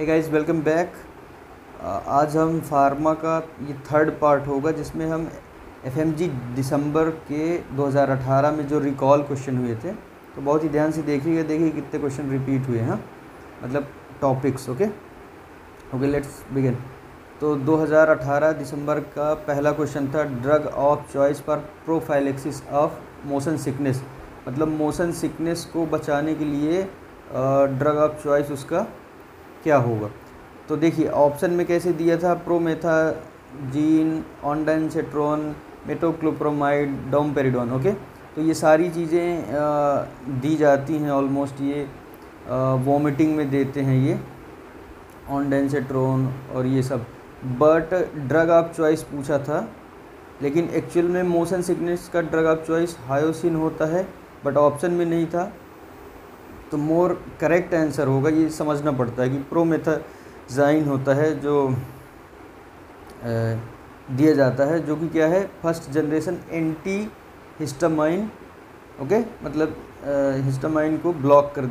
Guys welcome back. आज हम pharma का ये थर्ड पार्ट होगा जिसमें हम एफएमजी दिसंबर के 2018 में जो रिकॉल क्वेश्चन हुए थे, तो बहुत ही ध्यान से देखिए कितने क्वेश्चन रिपीट हुए हैं, मतलब टॉपिक्स। Okay, let's begin. तो 2018 दिसंबर का पहला क्वेश्चन था drug of choice for prophylaxis of motion sickness, मतलब मोशन सिकनेस को बचाने के लिए ड्रग ऑफ चॉइस उसका क्या होगा। तो देखिए ऑप्शन में कैसे दिया था, प्रोमेथाजीन, ऑन्डानसेट्रोन, मेटोक्लोप्रोमाइड, डोमपेरिडोन। ओके, तो ये सारी चीज़ें दी जाती हैं ऑलमोस्ट, ये वॉमिटिंग में देते हैं ये ऑन्डानसेट्रोन और ये सब, बट ड्रग ऑफ चॉइस पूछा था, लेकिन एक्चुअल में मोशन सिकनेस का ड्रग ऑफ चॉइस हायोसिन होता है, बट ऑप्शन में नहीं था। तो मोर करेक्ट आंसर होगा, ये समझना पड़ता है कि प्रोमेथाजाइन होता है जो दिया जाता है, जो कि क्या है, first generation anti histamine. Okay, मतलब हिस्टामाइन को ब्लॉक कर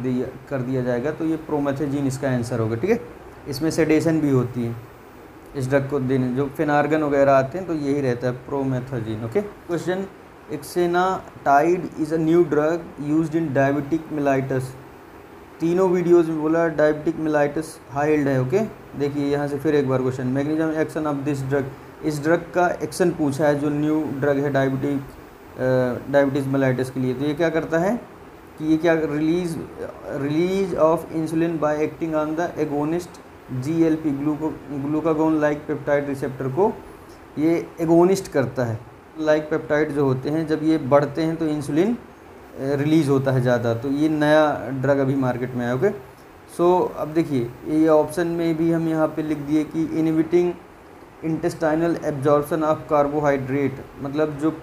दिया जाएगा, तो ये प्रोमेथाजीन इसका आंसर होगा। ठीक है, इसमें सेडेशन भी होती है इस ड्रग को देने, जो फेनार्गन वगैरह आते हैं तो यही रहता है promethazine. Okay, question, exenatide is a new drug used in diabetic mellitus. तीनों वीडियोस में बोला डायबिटिक मेलाइटस हाइल्ड है। ओके, देखिए यहाँ से फिर एक बार question, mechanism action of this drug, इस ड्रग का एक्शन पूछा है जो न्यू ड्रग है डायबिटीज़ मेलाइटस के लिए। तो ये क्या करता है कि ये क्या release of insulin bye acting on the agonist GLP glucagon like peptide receptor को ये एगोनिस्ट करता है। लाइक पेप्टाइड जो होते हैं जब ये बढ़ते हैं तो इंसुलिन रिलीज़ होता है ज़्यादा, तो ये नया ड्रग अभी मार्केट में आया। ओके, सो अब देखिए ये ऑप्शन में भी हम यहाँ पे लिख दिए कि inhibiting intestinal absorption of carbohydrate, मतलब जो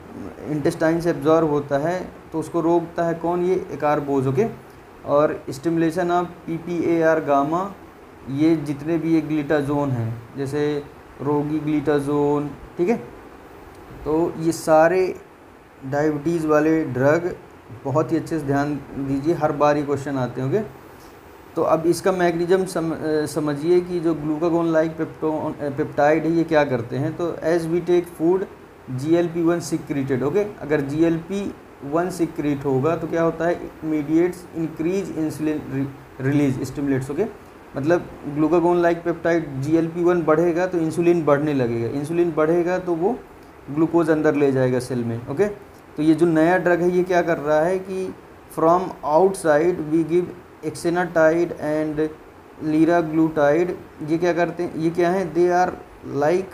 इंटेस्टाइन से एब्जॉर्ब होता है तो उसको रोकता है कौन, ये एकार्बोज। ओके, और स्टिमुलेशन ऑफ PPAR गामा, ये जितने भी ये ग्लिटाजोन हैं जैसे रोगी ग्लिटाजोन, ठीक है, तो ये सारे डायबिटीज़ वाले ड्रग बहुत ही अच्छे से ध्यान दीजिए, हर बार ये क्वेश्चन आते होंगे। तो अब इसका मैकेनिज्म समझिए कि जो ग्लूकागोन लाइक पेप्टाइड है ये क्या करते हैं। तो as we take food GLP-1 secreted. Okay, अगर GLP-1 सिक्रीट होगा तो क्या होता है, immediates increase insulin release stimulates. Okay, मतलब ग्लूकागोन लाइक पेप्टाइड GLP-1 बढ़ेगा तो इंसुलिन बढ़ने लगेगा, इंसुलिन बढ़ेगा तो वो ग्लूकोज अंदर ले जाएगा सेल में। ओके, तो ये जो नया ड्रग है ये क्या कर रहा है कि from outside we give exenatide and liraglutide, ये क्या करते हैं, ये क्या है, they are like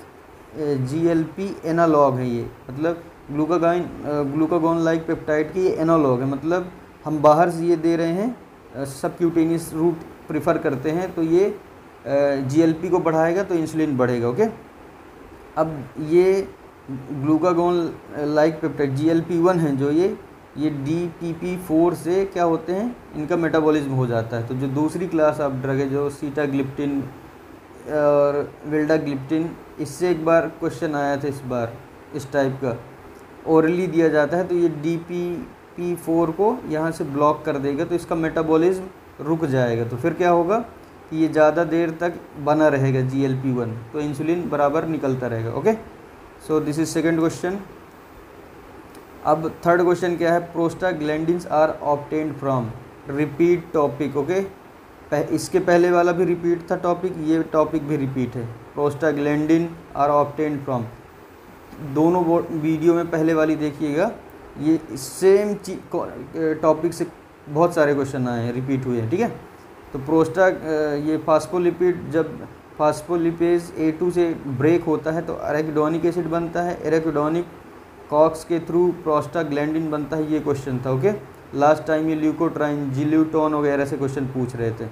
GLP analogue है ये, मतलब ग्लूकागोन लाइक पेप्टाइड की ये एनालॉग है, मतलब हम बाहर से ये दे रहे हैं, सबक्यूटेनियस रूट प्रिफर करते हैं, तो ये GLP को बढ़ाएगा तो इंसुलिन बढ़ेगा। ओके, अब ये ग्लूकागोन लाइक पेप्टाइड GLP-1 हैं जो ये DPP-4 से क्या होते हैं, इनका मेटाबॉलिज्म हो जाता है। तो जो दूसरी क्लास ऑफ ड्रग है जो सीटाग्लिप्टिन और विल्डाग्लिप्टिन, इससे एक बार क्वेश्चन आया था, इस बार इस टाइप का ओरली दिया जाता है, तो ये DPP-4 को यहाँ से ब्लॉक कर देगा तो इसका मेटाबॉलिज्म रुक जाएगा, तो फिर क्या होगा कि ये ज़्यादा देर तक बना रहेगा GLP-1, तो इंसुलिन बराबर निकलता रहेगा। Okay, so this is second question. अब थर्ड क्वेश्चन क्या है, prostaglandins are obtained from, repeat topic. Okay, इसके पहले वाला भी रिपीट था टॉपिक, ये टॉपिक भी रिपीट है, प्रोस्टाग्लैंडिन आर ऑब्टेन्ड फ्रॉम। दोनों वीडियो में पहले वाली देखिएगा, ये सेम टॉपिक से बहुत सारे क्वेश्चन आए हैं, रिपीट हुए हैं। ठीक है, तो ये फास्फोलिपिड, जब फास्फोलिपेज A2 से ब्रेक होता है तो एराकिडोनिक एसिड बनता है, एराकिडोनिक कॉक्स के थ्रू प्रोस्टाग्लैंडिन बनता है, ये क्वेश्चन था। ओके, लास्ट टाइम ये ल्यूकोट्राइन, जिल्यूटोन वगैरह से क्वेश्चन पूछ रहे थे,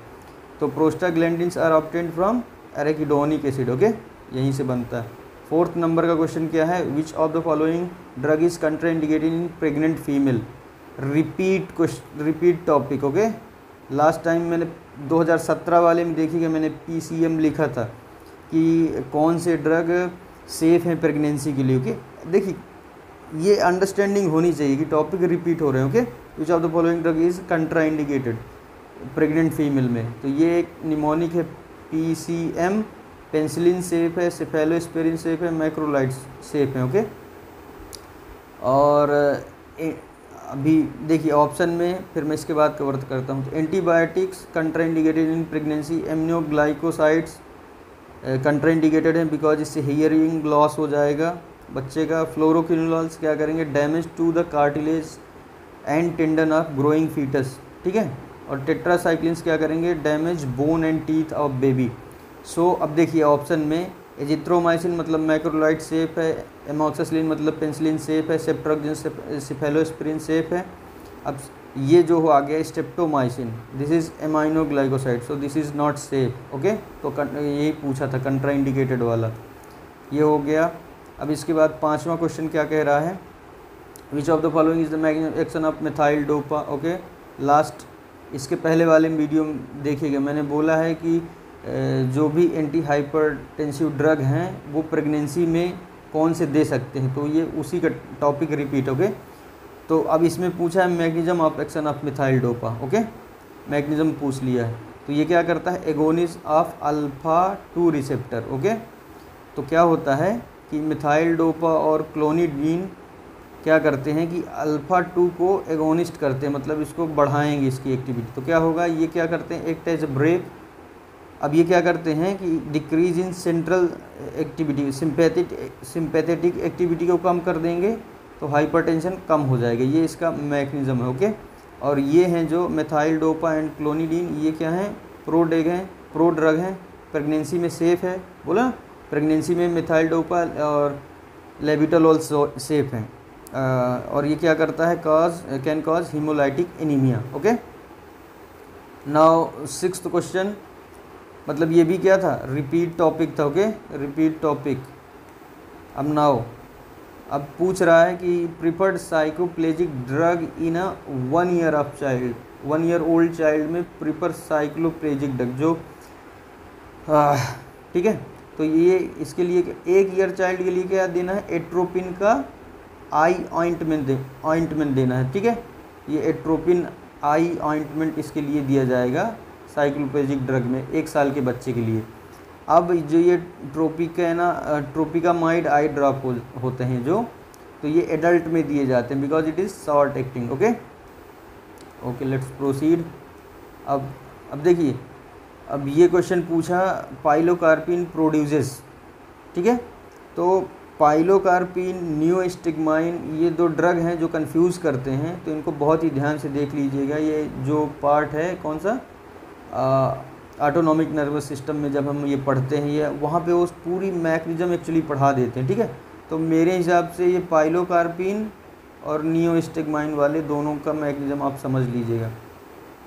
तो prostaglandins are obtained from arachidonic acid. Okay, यहीं से बनता है। फोर्थ नंबर का क्वेश्चन क्या है, विच of the following drug is contraindicated in pregnant female, repeat topic. Okay, last time मैंने 2017 वाले में देखिएगा मैंने PCM लिखा था कि कौन से ड्रग सेफ़ हैं प्रेगनेंसी के लिए। ओके, देखिए ये अंडरस्टैंडिंग होनी चाहिए कि टॉपिक रिपीट हो रहे हैं। Okay, which of the following drug is contraindicated pregnant female में, तो ये एक निमोनिक है PCM पेंसिलिन सेफ है, सेफेलोस्पिरिन सेफ है, मैक्रोलाइड्स सेफ है। ओके, और अभी देखिए ऑप्शन में, फिर मैं इसके बाद कवर करता हूँ। तो antibiotics contraindicated in pregnancy, aminoglycosides contraindicated हैं बिकॉज इससे हियरिंग लॉस हो जाएगा बच्चे का। फ्लोरोक्विनोलॉल्स क्या करेंगे, damage to the cartilage and tendon of growing foetus, ठीक है। और टेट्रासाइक्लिन्स क्या करेंगे, damage bone and teeth of baby. So अब देखिए ऑप्शन में एजिथ्रोमाइसिन मतलब मैक्रोलाइड सेफ है, एमॉक्सिसिलिन मतलब पेंसिलिन सेफ है, सेप्ट्रोक्सिन सेफेलोस्पिरिन सेफ है। अब ये जो हो आ गया streptomycin, this is aminoglycoside, so this is not safe. Okay, तो यही पूछा था कंट्राइंडिकेटेड वाला, ये हो गया। अब इसके बाद 5वां क्वेश्चन क्या कह रहा है, विच of the following is the mechanism action of methyl dopa. Okay, last इसके पहले वाले वीडियो में देखिएगा, मैंने बोला है कि जो भी एंटी हाइपरटेंसिव ड्रग हैं वो प्रेगनेंसी में कौन से दे सकते हैं, तो ये उसी का टॉपिक रिपीट। ओके, तो अब इसमें पूछा है mechanism of action of methyl dopa. Okay, mechanism पूछ लिया है, तो ये क्या करता है, agonist of alpha 2 receptor. Okay, तो क्या होता है कि मिथाइल डोपा और क्लोनिडीन क्या करते हैं कि अल्फ़ा 2 को एगोनिस्ट करते हैं, मतलब इसको बढ़ाएंगे इसकी एक्टिविटी। तो क्या होगा, ये क्या करते हैं, एक्ट एज ब्रेक। अब ये क्या करते हैं कि decrease in central activity, sympathetic activity को कम कर देंगे, तो हाइपरटेंशन कम हो जाएगा। ये इसका मैकेनिज्म है। ओके, और ये हैं जो मिथाइल डोपा एंड क्लोनिडीन, ये क्या हैं, प्रो ड्रग हैं, प्रेगनेंसी में सेफ़ है। बोला प्रेगनेंसी में मिथाइल डोपा और लेविटोलोल सेफ हैं। और ये क्या करता है, can cause haemolytic anaemia. Okay, now 6th question, मतलब ये भी क्या था, रिपीट टॉपिक था। Okay, repeat topic. अब नाउ अब पूछ रहा है कि preferred cycloplegic drug in a 1 year of child, 1 year old child में प्रिफर साइक्लोप्लेजिक ड्रग जो ठीक है। तो ये इसके लिए 1 ईयर चाइल्ड के लिए क्या देना है, एट्रोपिन का आई ऑइंटमेंट देना है, ठीक है। ये एट्रोपिन आई ऑइंटमेंट इसके लिए दिया जाएगा साइक्लोप्लेजिक ड्रग में 1 साल के बच्चे के लिए। अब जो ये ट्रोपिकामाइड आई ड्रॉप होते हैं जो, तो ये एडल्ट में दिए जाते हैं because it is short acting. Okay, let's proceed. अब देखिए, अब ये क्वेश्चन पूछा पाइलोकार्पिन प्रोड्यूसेस, ठीक है। तो पाइलोकार्पिन, नियोस्टिग्माइन, ये 2 ड्रग हैं जो कंफ्यूज करते हैं, तो इनको बहुत ही ध्यान से देख लीजिएगा। ये जो पार्ट है कौन सा, ऑटोनॉमिक नर्वस सिस्टम में जब हम ये पढ़ते हैं, ये वहाँ पे वो पूरी मैकेनिज्म एक्चुअली पढ़ा देते हैं, ठीक है। तो मेरे हिसाब से ये पाइलोकार्पिन और नियोस्टिग्माइन वाले दोनों का मैकेनिज्म आप समझ लीजिएगा।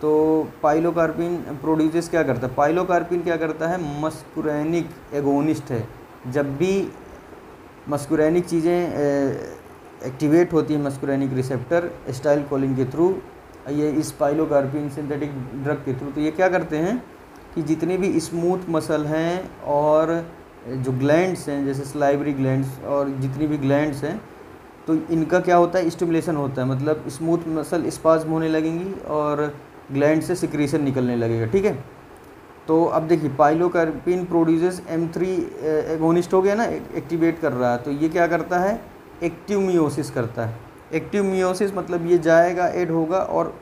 तो पाइलोकार्पिन प्रोड्यूसेस क्या करता है, पाइलोकार्पिन क्या करता है, मस्कुरैनिक एगोनिस्ट है। जब भी मस्कुरैनिक चीज़ें एक्टिवेट होती हैं, मस्कुरैनिक रिसेप्टर एसिटाइल कोलिन के थ्रू, ये इस पाइलोकार्पिन सिंथेटिक ड्रग के थ्रू, तो ये क्या करते हैं कि जितने भी स्मूथ मसल हैं और जो ग्लैंड्स हैं, जैसे सलाइवरी ग्लैंड्स और जितनी भी ग्लैंड्स हैं, तो इनका क्या होता है, स्टिमुलेशन होता है, मतलब स्मूथ मसल स्पाज्म होने लगेंगी और ग्लैंड से सिक्रीशन निकलने लगेगा, ठीक है। तो अब देखिए पाइलोकार्पिन प्रोड्यूसेस M3 एगोनिस्ट हो गया ना, एक्टिवेट कर रहा है, तो ये क्या करता है, एक्टिव मियोसिस करता है। एक्टिव मियोसिस मतलब ये जाएगा, ऐड होगा और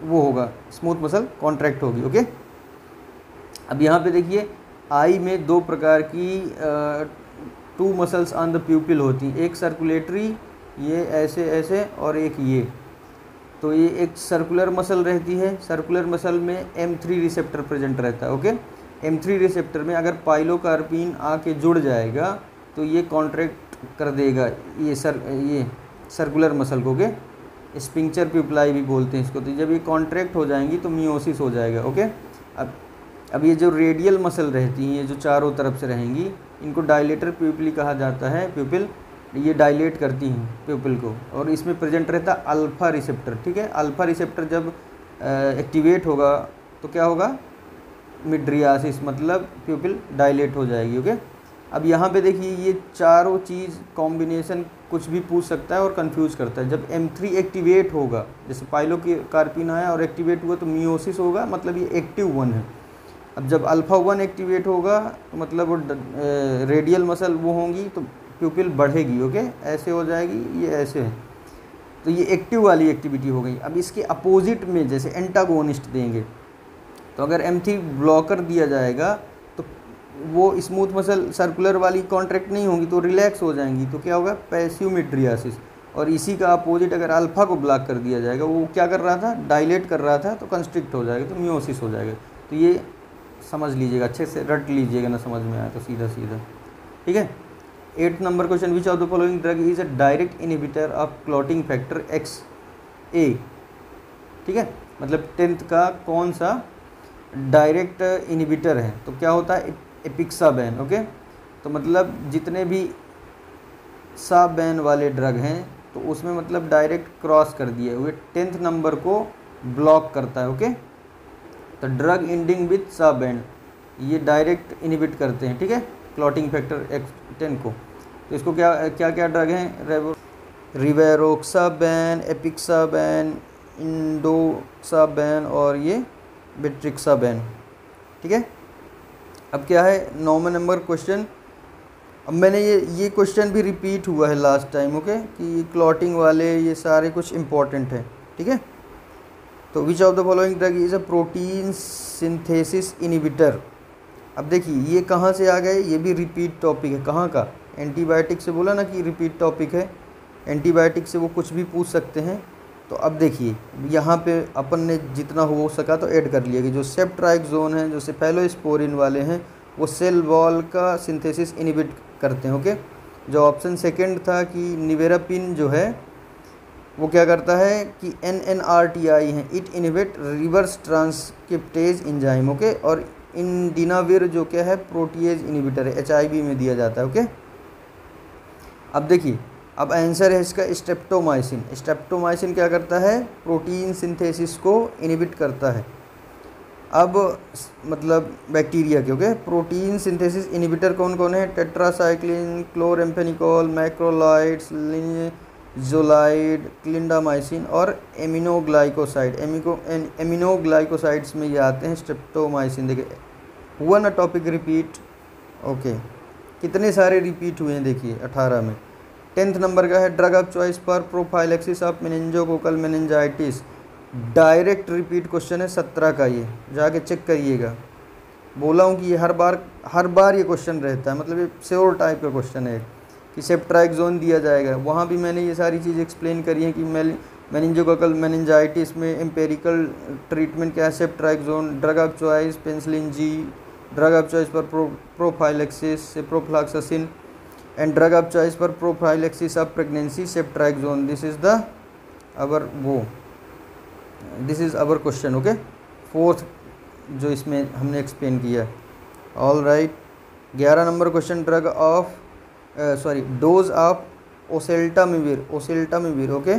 वो होगा, स्मूथ मसल कॉन्ट्रैक्ट होगी। ओके, अब यहाँ पे देखिए आई में 2 प्रकार की 2 मसल्स ऑन द प्यूपिल होती हैं, एक सर्कुलेटरी, ये ऐसे ऐसे, और एक ये। तो ये एक सर्कुलर मसल रहती है, सर्कुलर मसल में M3 रिसेप्टर प्रेजेंट रहता है। ओके, M3 रिसेप्टर में अगर पाइलोकार्पिन आके जुड़ जाएगा तो ये कॉन्ट्रैक्ट कर देगा ये सर्कुलर मसल को। ओके, स्पिंक्चर प्यूपलाई भी बोलते हैं इसको। तो जब ये कॉन्ट्रैक्ट हो जाएंगी तो मियोसिस हो जाएगा। ओके, अब ये जो रेडियल मसल रहती हैं, ये जो चारों तरफ से रहेंगी, इनको डायलेटर प्यूपिली कहा जाता है। प्यूपिल ये डायलेट करती हैं प्यूपिल को, और इसमें प्रेजेंट रहता है अल्फ़ा रिसेप्टर, ठीक है। अल्फ़ा रिसेप्टर जब एक्टिवेट होगा तो क्या होगा, मिड्रियासिस, मतलब प्यूपिल डायलेट हो जाएगी। ओके, अब यहाँ पे देखिए ये चारों चीज़ कॉम्बिनेशन कुछ भी पूछ सकता है और कंफ्यूज करता है। जब M3 एक्टिवेट होगा, जैसे पाइलोकार्पिन आया और एक्टिवेट हुआ तो मियोसिस होगा, मतलब ये एक्टिव 1 है। अब जब अल्फ़ा 1 एक्टिवेट होगा तो मतलब वो रेडियल मसल वो होंगी तो प्यूपिल बढ़ेगी, ओके, ऐसे हो जाएगी, ये ऐसे है, तो ये एक्टिव वाली एक्टिविटी हो गई। अब इसके अपोजिट में जैसे एंटागोनिस्ट देंगे, तो अगर M3 ब्लॉकर दिया जाएगा तो वो स्मूथ मसल सर्कुलर वाली कॉन्ट्रैक्ट नहीं होंगी तो रिलैक्स हो जाएंगी, तो क्या होगा, पैसिव मिड्रियासिस। और इसी का अपोजिट अगर अल्फ़ा को ब्लॉक कर दिया जाएगा, वो क्या कर रहा था, डायलेट कर रहा था, तो कंस्ट्रिक्ट हो जाएगा, तो मियोसिस हो जाएगा। तो ये समझ लीजिएगा, अच्छे से रट लीजिएगा, ना समझ में आया तो सीधा सीधा, ठीक है। 8 number question, which of the following drug is a direct inhibitor of clotting factor XA, ठीक है, मतलब 10th का कौन सा डायरेक्ट इनहिबिटर है, तो क्या होता है, एपिक्साबैन, ओके। तो मतलब जितने भी साबैन वाले ड्रग हैं तो उसमें मतलब डायरेक्ट क्रॉस कर दिए हुए 10th नंबर को ब्लॉक करता है, ओके। तो ड्रग एंडिंग विथ साबैन ये डायरेक्ट इनहिबिट करते हैं, ठीक है, क्लॉटिंग फैक्टर X10 को। तो इसको क्या क्या क्या ड्रग हैं, रिवेरोक्साबैन, एपिक्साबैन, इंडोक्साबैन और ये बेट्रिक्साबैन, ठीक है। अब क्या है 9वें नंबर क्वेश्चन। अब मैंने ये क्वेश्चन भी रिपीट हुआ है लास्ट टाइम, ओके, कि क्लॉटिंग वाले ये सारे कुछ इंपॉर्टेंट हैं, ठीक है। तो विच of the following drug is a protein synthesis inhibitor. अब देखिए ये कहाँ से आ गए, ये भी रिपीट टॉपिक है, कहाँ का, एंटीबायोटिक से बोला ना कि रिपीट टॉपिक है, एंटीबायोटिक से वो कुछ भी पूछ सकते हैं। तो अब देखिए यहाँ पे अपन ने जितना हो सका तो ऐड कर लिया कि जो सेप्ट्राइक्सोन है, जो सेफेलोस्पोरिन वाले हैं, वो सेल वॉल का सिंथेसिस इनहिबिट करते हैं, ओके। जो ऑप्शन सेकंड था कि निवेरापिन जो है वो क्या करता है कि NNRTI है, it inhibit reverse transcriptase enzyme, okay. और इंडिनाविर जो क्या है प्रोटीएज इनहिबिटर है, HIV में दिया जाता है, ओके। अब देखिए अब आंसर है इसका स्ट्रेप्टोमाइसिन। स्ट्रेप्टोमाइसिन क्या करता है, प्रोटीन सिंथेसिस को इनहिबिट करता है। अब मतलब बैक्टीरिया के, ओके, प्रोटीन सिंथेसिस इनहिबिटर कौन कौन है, टेट्रासाइक्लिन, क्लोरेम्फेनिकोल, मैक्रोलाइड्स, लिनोजोलाइड, क्लिंडामाइसिन और एमिनोग्लाइकोसाइड। एमिनोग्लाइकोसाइड्स में ये आते हैं स्ट्रेप्टोमाइसिन। देखिए हुआ ना टॉपिक रिपीट, ओके, कितने सारे रिपीट हुए हैं देखिए 18 में। 10th नंबर का है drug of choice for prophylaxis of meningococcal meningitis, direct repeat question है 17 का, ये जाके चेक करिएगा। बोला हूँ कि ये हर बार ये क्वेश्चन रहता है, मतलब ये श्योर टाइप का क्वेश्चन है कि सेप्ट्राइक्सोन दिया जाएगा। वहाँ भी मैंने ये सारी चीज़ एक्सप्लेन करी है कि मेनिंजोकोकल मेनिंजाइटिस में एम्पेरिकल ट्रीटमेंट क्या है, ceftriaxone, drug of choice penicillin G, drug of choice for prophylaxis ciprofloxacin, and drug of choice for prophylaxis of pregnancy ceftriaxone. This is our question, okay, 4th जो इसमें हमने explain किया। All right, 11 number question, drug of dose of oseltamivir, okay,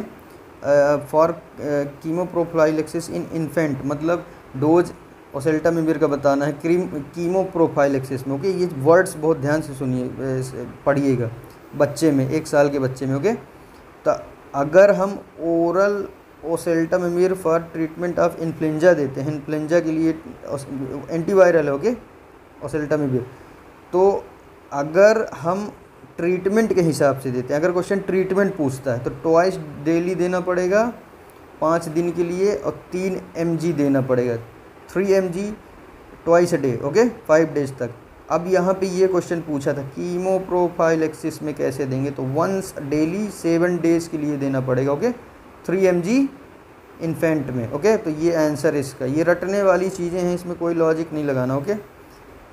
for chemoprophylaxis in infant, मतलब dose oseltamivir का बताना है कीमोप्रोफाइलेक्सिस में, okay. ये वर्ड्स बहुत ध्यान से सुनिए, पढ़िएगा, बच्चे में 1 साल के बच्चे में, ओके। तो अगर हम oral oseltamivir for treatment of influenza देते हैं, इन्फ्लुएंजा के लिए एंटीवायरल है, ओके, ओसेल्टामिविर, तो अगर हम ट्रीटमेंट के हिसाब से देते हैं, अगर क्वेश्चन ट्रीटमेंट पूछता है तो ट्वाइस डेली देना पड़ेगा 5 दिन के लिए, और 3 mg देना पड़ेगा, 3 mg twice a day, okay, 5 days तक। अब यहाँ पे ये क्वेश्चन पूछा था कीमोप्रोफाइलेक्सिस में कैसे देंगे, तो वंस डेली 7 डेज के लिए देना पड़ेगा, ओके, 3 mg इन्फेंट में, ओके। तो ये आंसर इसका, ये रटने वाली चीज़ें हैं, इसमें कोई लॉजिक नहीं लगाना, okay.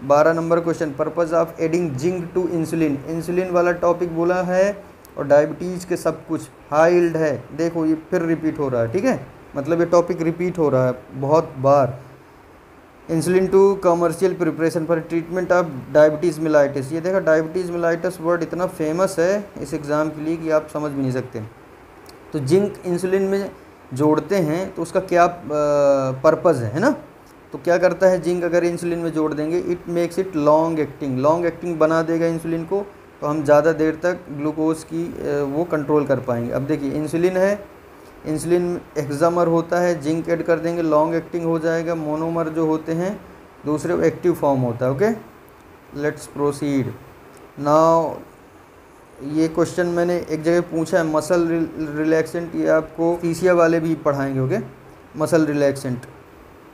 12 number question, purpose of adding zinc to insulin. Insulin वाला टॉपिक बोला है और डायबिटीज़ के सब कुछ हाइल्ड है। देखो ये फिर रिपीट हो रहा है, ठीक है, मतलब ये टॉपिक रिपीट हो रहा है बहुत बार। Insulin two commercial preparation for treatment of diabetes mellitus. ये देखा डायबिटीज़ मिलाइटिस वर्ड इतना फेमस है इस एग्ज़ाम के लिए कि आप समझ भी नहीं सकते। तो जिंक इंसुलिन में जोड़ते हैं तो उसका क्या पर्पज़ है ना, तो क्या करता है जिंक अगर इंसुलिन में जोड़ देंगे, it makes it long acting बना देगा इंसुलिन को, तो हम ज़्यादा देर तक ग्लूकोज की वो कंट्रोल कर पाएंगे। अब देखिए इंसुलिन है, इंसुलिन हेक्सामर होता है, जिंक ऐड कर देंगे लॉन्ग एक्टिंग हो जाएगा। मोनोमर जो होते हैं दूसरे वो एक्टिव फॉर्म होता है। Okay, let's proceed now. ये क्वेश्चन मैंने एक जगह पूछा है, मसल रिलैक्सेंट, ये आपको फीसिया वाले भी पढ़ाएंगे। Okay, muscle relaxant.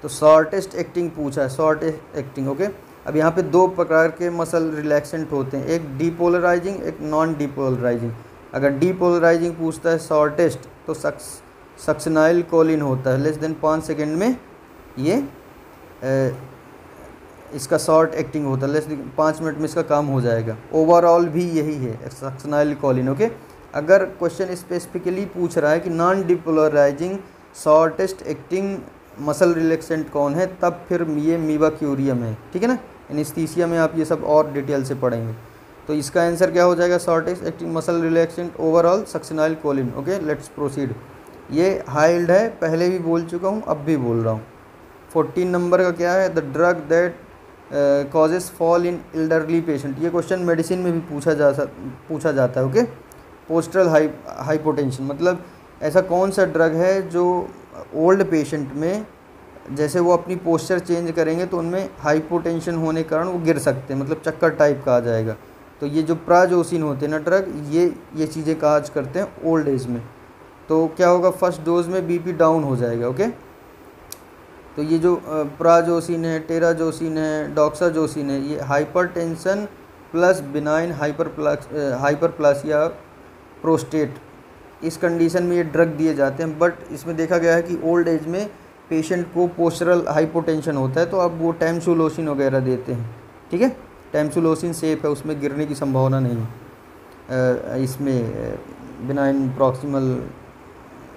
तो शॉर्टेस्ट एक्टिंग पूछा है, शॉर्टेस्ट एक्टिंग। ओके, अब यहाँ पे दो प्रकार के मसल रिलैक्सेंट होते हैं, एक डीपोलराइजिंग, एक नॉन डीपोलराइजिंग। अगर डीपोलराइजिंग पूछता है शॉर्टेस्ट, तो सक्सेनाइल कोलिन होता है, लेस देन 5 सेकेंड में ये इसका शॉर्ट एक्टिंग होता है, लेस देन 5 मिनट में इसका काम हो जाएगा। ओवरऑल भी यही है, सक्सेनाइल कोलिन। ओके, अगर क्वेश्चन स्पेसिफिकली पूछ रहा है कि non depolarizing shortest acting muscle relaxant कौन है, तब फिर ये मीवाक्यूरियम है। ठीक है ना, एनेस्थीसिया में आप ये सब और डिटेल से पढ़ेंगे। तो इसका आंसर क्या हो जाएगा, shortest acting muscle relaxant overall succinylcholine. Okay, let's proceed. ये हाइल्ड है, पहले भी बोल चुका हूँ, अब भी बोल रहा हूँ। 14 नंबर का क्या है, the drug that causes fall in elderly patient. ये क्वेश्चन मेडिसिन में भी पूछा जाता है। ओके, पोस्टरल हाइपोटेंशन, मतलब ऐसा कौन सा ड्रग है जो ओल्ड पेशेंट में, जैसे वो अपनी पोस्चर चेंज करेंगे तो उनमें हाइपोटेंशन होने के कारण वो गिर सकते हैं, मतलब चक्कर टाइप का आ जाएगा। तो ये जो प्राजोसिन होते हैं ना ड्रग, ये चीज़ें काज करते हैं ओल्ड एज में। तो क्या होगा, फर्स्ट डोज में बीपी डाउन हो जाएगा। ओके, तो ये जो प्राजोसिन है, टेराजोसिन है, डॉक्साजोसिन है, ये hypertension plus benign hyperplasia prostate, इस कंडीशन में ये ड्रग दिए जाते हैं। बट इसमें देखा गया है कि ओल्ड एज में पेशेंट को पोस्चरल हाइपोटेंशन होता है, तो अब वो टैमसुलोसिन वगैरह देते हैं। ठीक है, टैमसुलोसिन सेफ है, उसमें गिरने की संभावना नहीं है, इसमें benign proximal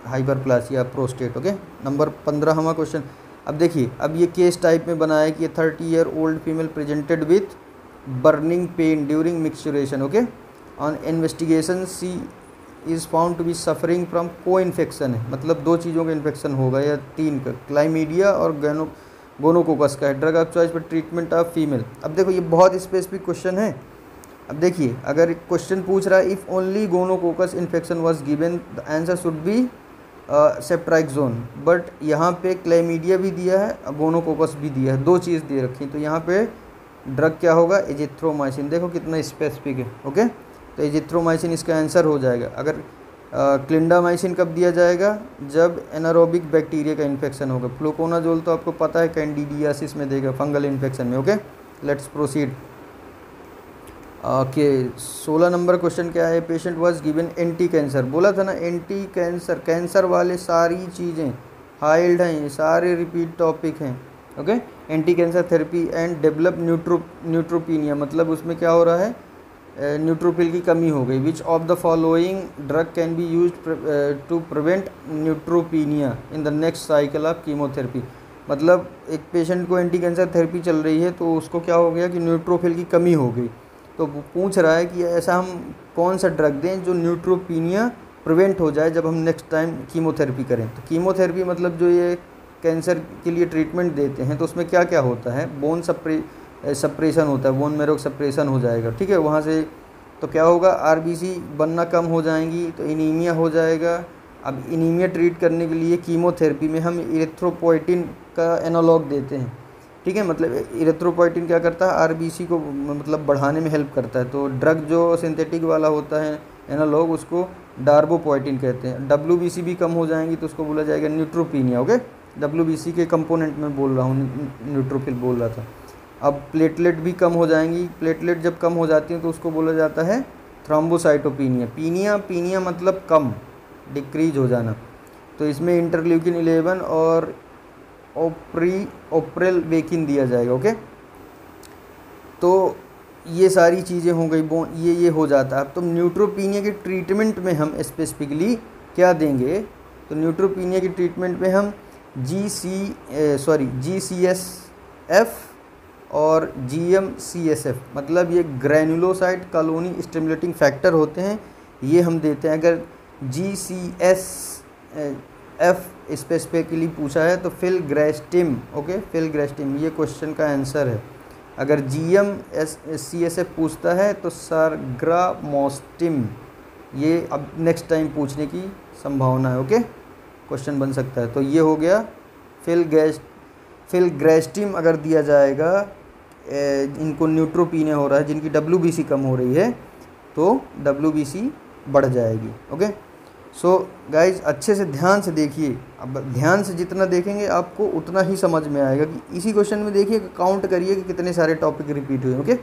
hyperplasia prostate. Okay, number 15वां क्वेश्चन। अब देखिए, अब ये केस टाइप में बनाया है कि 30 year old female presented with burning pain during micturition. Okay, on investigation she is found to be suffering from co-infection है, मतलब दो चीज़ों का इन्फेक्शन होगा या तीन का, क्लाइमीडिया और गोनोकोकस का है। Drug of choice for treatment of female. अब देखो, ये बहुत स्पेसिफिक क्वेश्चन है। अब देखिए, अगर क्वेश्चन पूछ रहा है if only gonococcus infection was given, the answer should be ceftriaxone. But यहाँ पे क्लाइमीडिया भी दिया है, गोनोकोकस भी दिया है, दो चीज़ दे रखी, तो यहाँ पे ड्रग क्या होगा, एजिथ्रोमाइसिन। देखो कितना स्पेसिफिक है। ओके, तो एजिथ्रोमाइसिन इसका आंसर हो जाएगा। अगर क्लिंडामाइसिन कब दिया जाएगा, जब एनारोबिक बैक्टीरिया का इन्फेक्शन होगा। फ्लूकोनाजोल तो आपको पता है कैंडिडियासिस में देगा, फंगल इन्फेक्शन में। Okay, let's proceed. Okay, 16 number question क्या है, patient was given anti cancer. बोला था ना, एंटी कैंसर, कैंसर वाले सारी चीज़ें हाइल्ड हैं, ये सारे रिपीट टॉपिक हैं। Okay, anti cancer therapy and develop neutropenia, मतलब उसमें क्या हो रहा है, न्यूट्रोफिल की कमी हो गई। Which of the following drug can be use to prevent neutropenia in the next cycle of chemotherapy. मतलब एक पेशेंट को एंटी कैंसर थेरेपी चल रही है, तो उसको क्या हो गया कि न्यूट्रोफिल की कमी हो गई। तो वो पूछ रहा है कि ऐसा हम कौन सा ड्रग दें जो न्यूट्रोपीनिया प्रिवेंट हो जाए जब हम नेक्स्ट टाइम कीमोथेरेपी करें। तो कीमोथेरेपी मतलब जो ये कैंसर के लिए ट्रीटमेंट देते हैं, तो उसमें क्या क्या होता है, बोन सप्रेशन होता है, बोन मैरो सप्रेशन हो जाएगा। ठीक है, वहाँ से तो क्या होगा, आरबीसी बनना कम हो जाएंगी, तो एनीमिया हो जाएगा। अब एनीमिया ट्रीट करने के लिए कीमोथेरेपी में हम इरिथ्रोपोइटिन का एनालॉग देते हैं। ठीक है, मतलब इरिथ्रोपोइटिन क्या करता है, आरबीसी को मतलब बढ़ाने में हेल्प करता है। तो ड्रग जो सिंथेटिक वाला होता है एनालॉग, उसको डार्बोपोइटिन कहते हैं। डब्ल्यूबीसी भी कम हो जाएंगी तो उसको बोला जाएगा न्यूट्रोपीनिया। ओके, डब्ल्यूबीसी के कंपोनेंट में बोल रहा हूँ, न्यूट्रोफिल बोल रहा था। अब प्लेटलेट भी कम हो जाएंगी, प्लेटलेट जब कम हो जाती हैं तो उसको बोला जाता है थ्रोम्बोसाइटोपिनिया। पीनिया मतलब कम, डिक्रीज हो जाना। तो इसमें इंटरल्यूकिन 11 और ओप्रेल वेकिन दिया जाएगा। ओके, तो ये सारी चीज़ें हो गई, बोन ये हो जाता है। अब तो न्यूट्रोपीनिया के ट्रीटमेंट में हम स्पेसिफिकली क्या देंगे, तो न्यूट्रोपीनिया की ट्रीटमेंट में हम GCSF और GMCSF, मतलब ये ग्रैनुलोसाइट कॉलोनी स्टिमुलेटिंग फैक्टर होते हैं, ये हम देते हैं। अगर GCSF स्पेसिफिकली पूछा है तो फिलग्रेस्टिम। ओके, फिलग्रेस्टिम ये क्वेश्चन का आंसर है। अगर GMCSF पूछता है तो सरग्रामोस्टिम, ये अब नेक्स्ट टाइम पूछने की संभावना है। ओके, क्वेश्चन बन सकता है। तो ये हो गया फिलग्रेस्टिन अगर दिया जाएगा, इनको न्यूट्रोपीनिया हो रहा है, जिनकी WBC कम हो रही है, तो WBC बढ़ जाएगी। ओके, सो गाइज अच्छे से ध्यान से देखिए। अब ध्यान से जितना देखेंगे आपको उतना ही समझ में आएगा कि इसी क्वेश्चन में देखिए, काउंट करिए कि कितने सारे टॉपिक रिपीट हुए। Okay,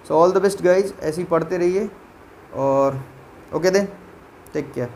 so all the best guys, ऐसे ही पढ़ते रहिए और ओके देन टेक केयर।